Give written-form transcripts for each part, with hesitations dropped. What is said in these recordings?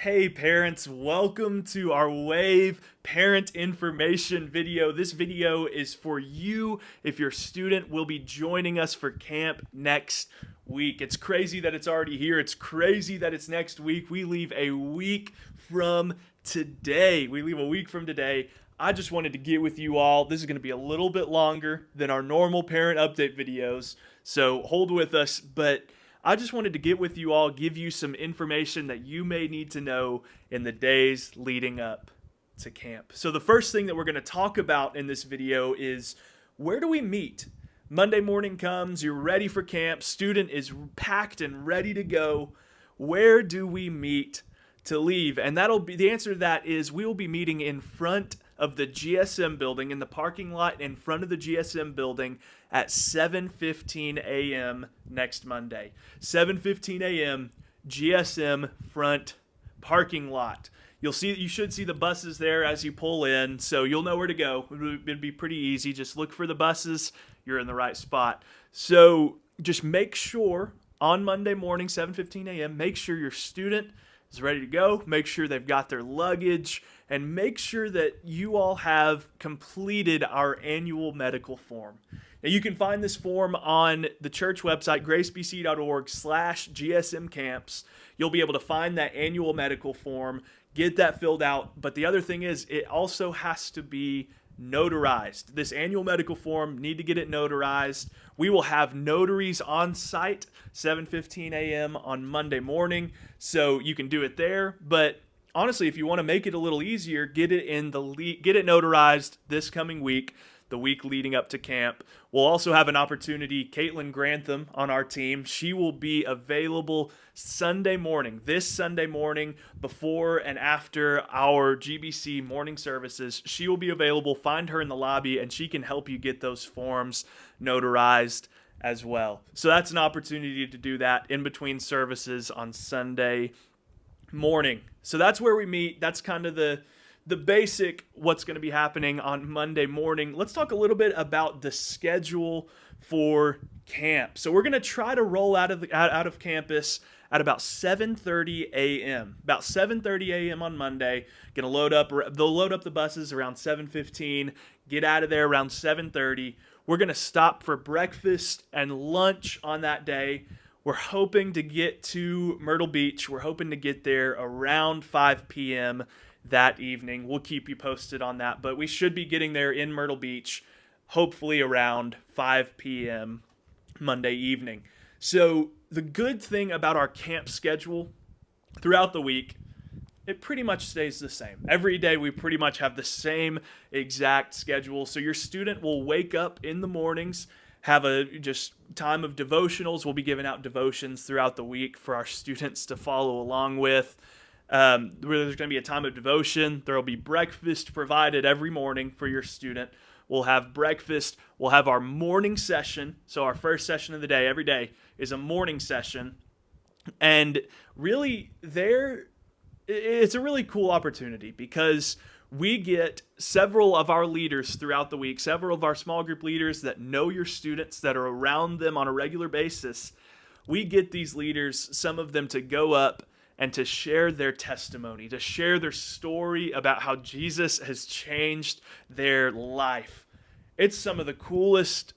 Hey parents, welcome to our Wave parent information video. This video is for you if your student will be joining us for camp next week. It's crazy that it's already here. It's crazy that it's next week. We leave a week from today. I just wanted to get with you all. This is going to be a little bit longer than our normal parent update videos, so hold with us, but I just wanted to get with you all, give you some information that you may need to know in the days leading up to camp. So the first thing that we're going to talk about in this video is, where do we meet? Monday morning comes, you're ready for camp, student is packed and ready to go. Where do we meet to leave? And the answer to that is, we will be meeting in front of the GSM building, in the parking lot in front of the GSM building at 7:15 a.m. next Monday. 7:15 a.m. GSM front parking lot. You should see the buses there as you pull in, so you'll know where to go. It'd be pretty easy. Just look for the buses. You're in the right spot. So just make sure on Monday morning, 7:15 a.m., make sure your student is ready to go. Make sure they've got their luggage, and make sure that you all have completed our annual medical form. Now, you can find this form on the church website, gracebc.org/GSMcamps. You'll be able to find that annual medical form, get that filled out. But the other thing is, it also has to be notarized. This annual medical form, need to get it notarized. We will have notaries on site 7:15 a.m. on Monday morning, so you can do it there. But honestly, if you want to make it a little easier, get it notarized this coming week, the week leading up to camp. We'll also have an opportunity. Caitlin Grantham on our team, she will be available this Sunday morning, before and after our GBC morning services. She will be available. Find her in the lobby, and she can help you get those forms notarized as well. So that's an opportunity to do that in between services on Sunday morning. So that's where we meet. That's kind of the basic what's going to be happening on Monday morning. Let's talk a little bit about the schedule for camp. So we're going to try to roll out of campus at about 7:30 a.m. About 7:30 a.m. on Monday. They'll load up the buses around 7:15. Get out of there around 7:30. We're going to stop for breakfast and lunch on that day. We're hoping to get to Myrtle Beach. We're hoping to get there around 5 p.m. that evening. We'll keep you posted on that, but we should be getting there in Myrtle Beach, hopefully around 5 p.m. Monday evening. So the good thing about our camp schedule throughout the week, it pretty much stays the same. Every day we pretty much have the same exact schedule. So your student will wake up in the mornings, have a just time of devotionals. We'll be giving out devotions throughout the week for our students to follow along with. There's going to be a time of devotion. There will be breakfast provided every morning for your student. We'll have breakfast. We'll have our morning session. So our first session of the day, every day, is a morning session. And really, it's a really cool opportunity, because we get several of our leaders throughout the week, several of our small group leaders that know your students, that are around them on a regular basis. We get these leaders, some of them, to go up and to share their testimony, to share their story about how Jesus has changed their life. It's some of the coolest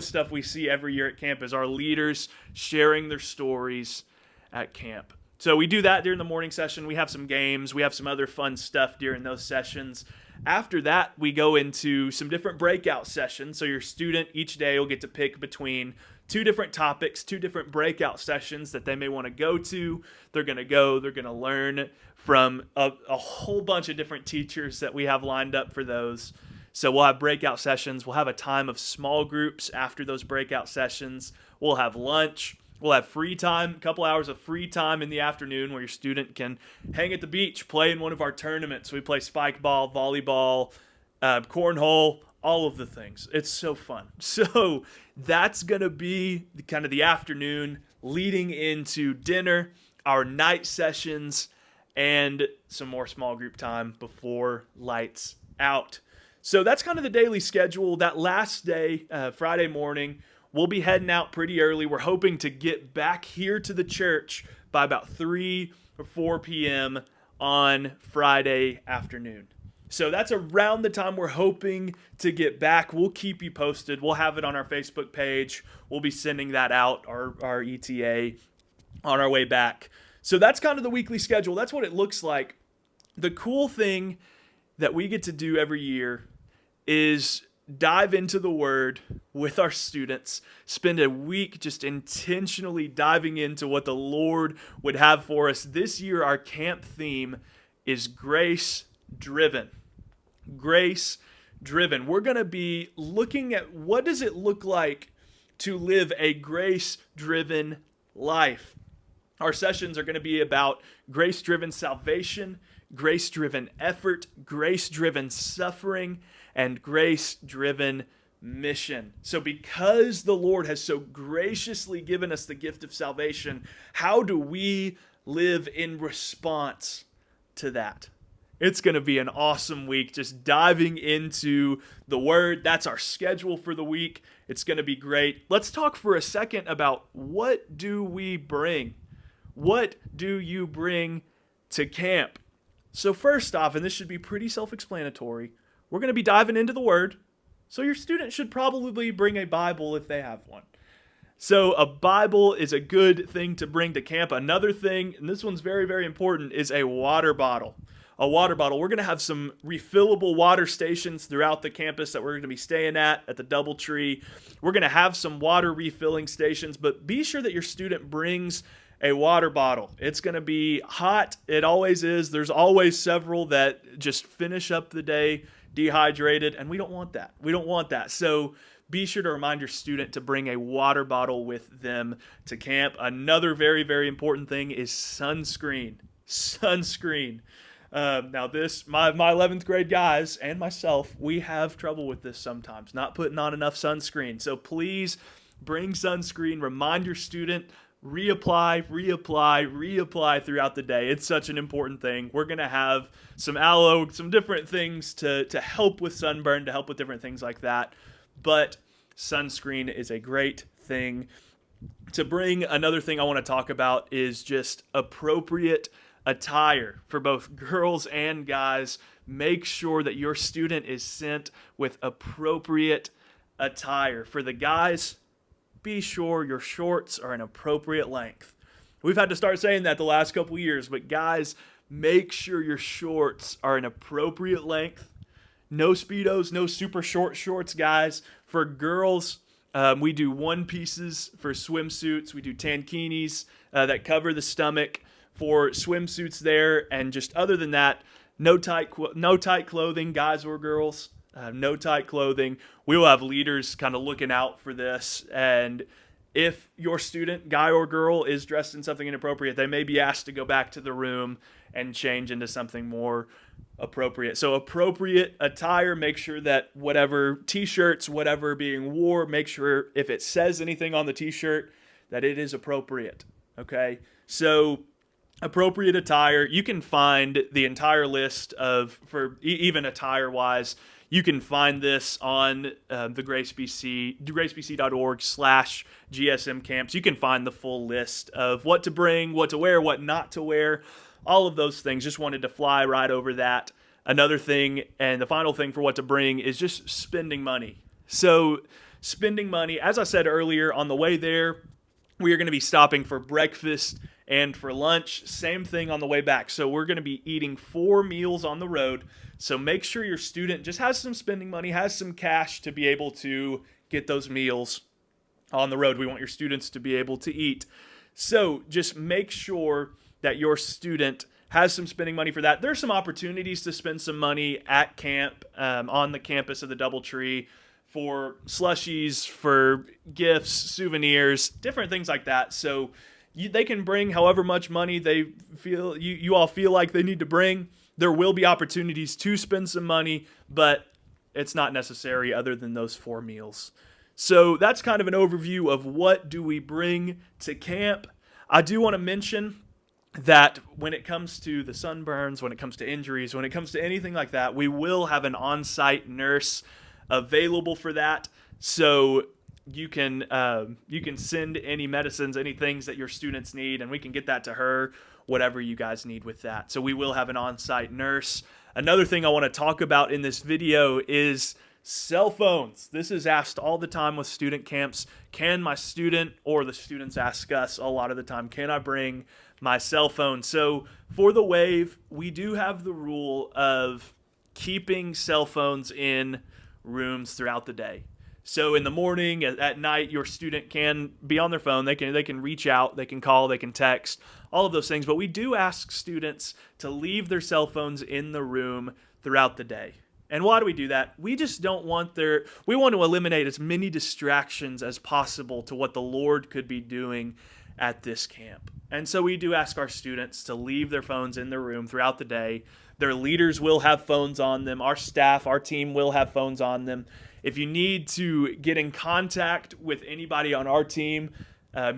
stuff we see every year at camp, is our leaders sharing their stories at camp. So we do that during the morning session. We have some games. We have some other fun stuff during those sessions. After that, we go into some different breakout sessions. So your student each day will get to pick between two different topics, two different breakout sessions that they may want to go to. They're going to learn from a whole bunch of different teachers that we have lined up for those. So we'll have breakout sessions. We'll have a time of small groups after those breakout sessions. We'll have lunch. We'll have free time, a couple hours of free time in the afternoon where your student can hang at the beach, play in one of our tournaments. We play spike ball, volleyball, cornhole, all of the things. It's so fun. So that's going to be kind of the afternoon leading into dinner, our night sessions, and some more small group time before lights out. So that's kind of the daily schedule. That last day, Friday morning, we'll be heading out pretty early. We're hoping to get back here to the church by about 3 4 p.m. on Friday afternoon. So that's around the time we're hoping to get back. We'll keep you posted. We'll have it on our Facebook page. We'll be sending that out, our ETA, on our way back. So that's kind of the weekly schedule. That's what it looks like. The cool thing that we get to do every year is dive into the Word with our students, spend a week just intentionally diving into what the Lord would have for us. This year, our camp theme is grace-driven. Grace-driven. We're going to be looking at what does it look like to live a grace-driven life. Our sessions are going to be about grace-driven salvation, grace-driven effort, grace-driven suffering, and grace-driven mission. So because the Lord has so graciously given us the gift of salvation, how do we live in response to that? It's going to be an awesome week, just diving into the Word. That's our schedule for the week. It's going to be great. Let's talk for a second about what do we bring? What do you bring to camp? So first off, and this should be pretty self-explanatory, we're going to be diving into the Word. So your student should probably bring a Bible if they have one. So a Bible is a good thing to bring to camp. Another thing, and this one's very, very important, is a water bottle. A water bottle. We're going to have some refillable water stations throughout the campus that we're going to be staying at the DoubleTree. We're going to have some water refilling stations, but be sure that your student brings a water bottle. It's going to be hot. It always is. There's always several that just finish up the day dehydrated, and we don't want that. We don't want that. So be sure to remind your student to bring a water bottle with them to camp. Another very, very important thing is sunscreen. Sunscreen. Now this, my 11th grade guys and myself, we have trouble with this sometimes, not putting on enough sunscreen. So please bring sunscreen. Remind your student, reapply throughout the day. It's such an important thing. We're going to have some aloe, some different things to help with sunburn, to help with different things like that. But sunscreen is a great thing to bring. Another thing I want to talk about is just appropriate attire for both girls and guys. Make sure that your student is sent with appropriate attire. For the guys, be sure your shorts are an appropriate length. We've had to start saying that the last couple years, but guys, make sure your shorts are an appropriate length. No Speedos, no super short shorts, guys. For girls, we do one pieces for swimsuits. We do tankinis that cover the stomach for swimsuits there, and just other than that, no tight clothing, guys or girls. No tight clothing. We will have leaders kind of looking out for this, and if your student, guy or girl, is dressed in something inappropriate, they may be asked to go back to the room and change into something more appropriate. So appropriate attire, make sure that whatever t-shirts, whatever being wore, make sure if it says anything on the t-shirt that it is appropriate, okay? So appropriate attire, you can find the entire list for even attire-wise. You can find this on the gracebc.org/GSM camps. You can find the full list of what to bring, what to wear, what not to wear, all of those things. Just wanted to fly right over that. Another thing, and the final thing for what to bring, is just spending money. So spending money, as I said earlier, on the way there, we are going to be stopping for breakfast and for lunch. Same thing on the way back. So we're going to be eating 4 meals on the road. So make sure your student just has some spending money, has some cash to be able to get those meals on the road. We want your students to be able to eat. So just make sure that your student has some spending money for that. There's some opportunities to spend some money at camp, on the campus of the DoubleTree, for slushies, for gifts, souvenirs, different things like that. So they can bring however much money they feel you all feel like they need to bring. There will be opportunities to spend some money, but it's not necessary other than those 4 meals. So that's kind of an overview of what do we bring to camp. I do want to mention that when it comes to the sunburns, when it comes to injuries, when it comes to anything like that, we will have an on-site nurse available for that. So you can send any medicines, any things that your students need, and we can get that to her, whatever you guys need with that. So we will have an on-site nurse. Another thing I want to talk about in this video is cell phones. This is asked all the time with student camps. Can my student, or the students ask us a lot of the time, can I bring my cell phone? So for the Wave, we do have the rule of keeping cell phones in rooms throughout the day. So in the morning, at night, your student can be on their phone. They can reach out, they can call, they can text, all of those things. But we do ask students to leave their cell phones in the room throughout the day. And why do we do that? We just don't want we want to eliminate as many distractions as possible to what the Lord could be doing at this camp. And so we do ask our students to leave their phones in their room throughout the day. Their leaders will have phones on them. Our staff, our team will have phones on them. If you need to get in contact with anybody on our team,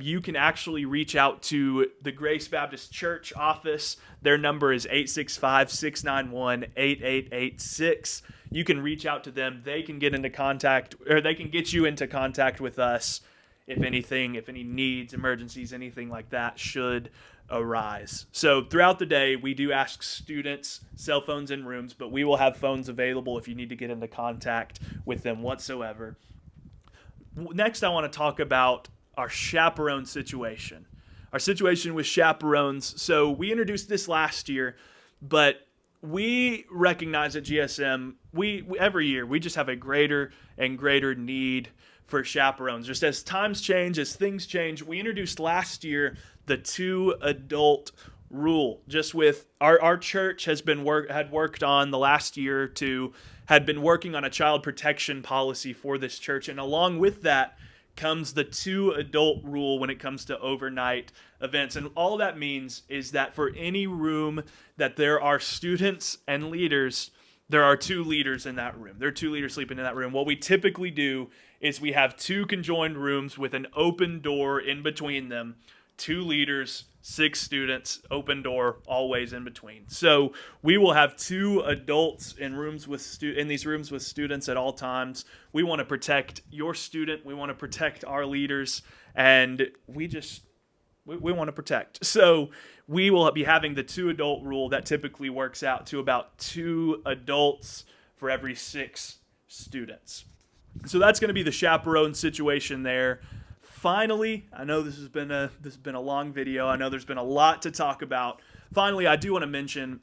you can actually reach out to the Grace Baptist Church office. Their number is 865-691-8886. You can reach out to them. They can get into contact, or they can get you into contact with us if any needs, emergencies, anything like that should arise. So throughout the day, we do ask students cell phones in rooms, but we will have phones available if you need to get into contact with them whatsoever. Next, I want to talk about our chaperone situation. Our situation with chaperones. So we introduced this last year, but we recognize at GSM, we every year, we just have a greater and greater need for chaperones. Just as times change, as things change, we introduced last year the 2-adult rule. Just with our church had worked on the last year or two, had been working on a child protection policy for this church, and along with that comes the 2-adult rule when it comes to overnight events. And all that means is that for any room that there are students and leaders, there are 2 leaders in that room. There are 2 leaders sleeping in that room. What we typically do is we have 2 conjoined rooms with an open door in between them. 2 leaders, 6 students, open door, always in between. So we will have 2 adults in these rooms with students at all times. We want to protect your student. We want to protect our leaders, and we want to protect. So we will be having the 2-adult rule that typically works out to about 2 adults for every 6 students. So that's going to be the chaperone situation there. Finally, I know this has been a long video. I know there's been a lot to talk about. Finally, I do want to mention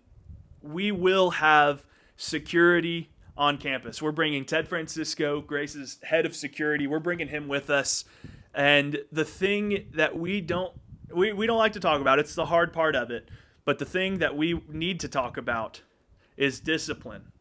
we will have security on campus. We're bringing Ted Francisco, Grace's head of security. We're bringing him with us. And the thing that we don't like to talk about, it's the hard part of it, but the thing that we need to talk about is discipline.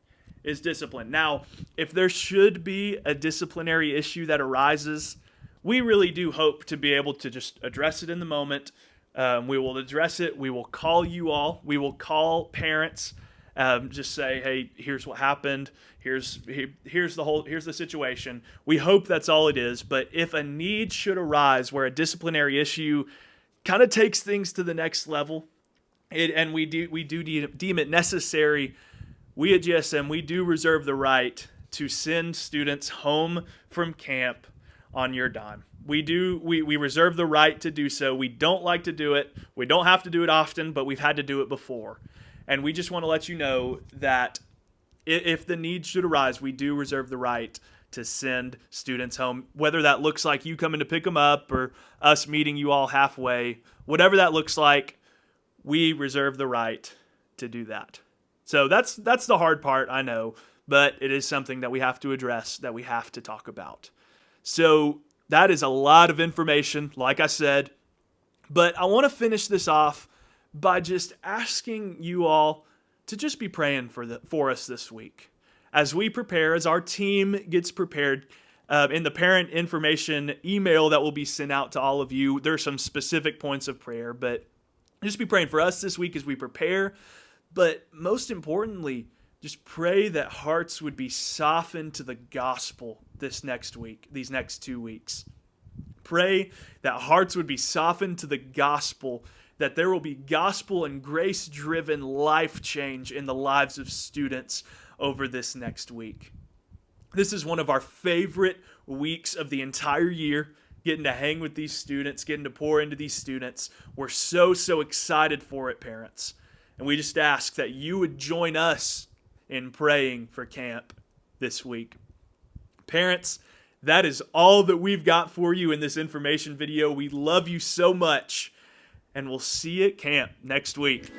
Now, if there should be a disciplinary issue that arises, we really do hope to be able to just address it in the moment. We will address it. We will call you all. We will call parents. Just say, hey, here's what happened. Here's the situation. We hope that's all it is. But if a need should arise where a disciplinary issue kind of takes things to the next level, and we do deem it necessary, we at GSM, we do reserve the right to send students home from camp on your dime. We reserve the right to do so. We don't like to do it. We don't have to do it often, but we've had to do it before. And we just want to let you know that if the need should arise, we do reserve the right to send students home, whether that looks like you coming to pick them up or us meeting you all halfway. Whatever that looks like, we reserve the right to do that. So that's the hard part, I know, but it is something that we have to address, that we have to talk about. So that is a lot of information, like I said, but I want to finish this off by just asking you all to just be praying for us this week. As we prepare, as our team gets prepared, in the parent information email that will be sent out to all of you, there are some specific points of prayer, but just be praying for us this week as we prepare. But most importantly, just pray that hearts would be softened to the gospel these next 2 weeks. Pray that hearts would be softened to the gospel, that there will be gospel and grace-driven life change in the lives of students over this next week. This is one of our favorite weeks of the entire year, getting to hang with these students, getting to pour into these students. We're so excited for it, parents. And we just ask that you would join us in praying for camp this week. Parents, that is all that we've got for you in this information video. We love you so much, and we'll see you at camp next week.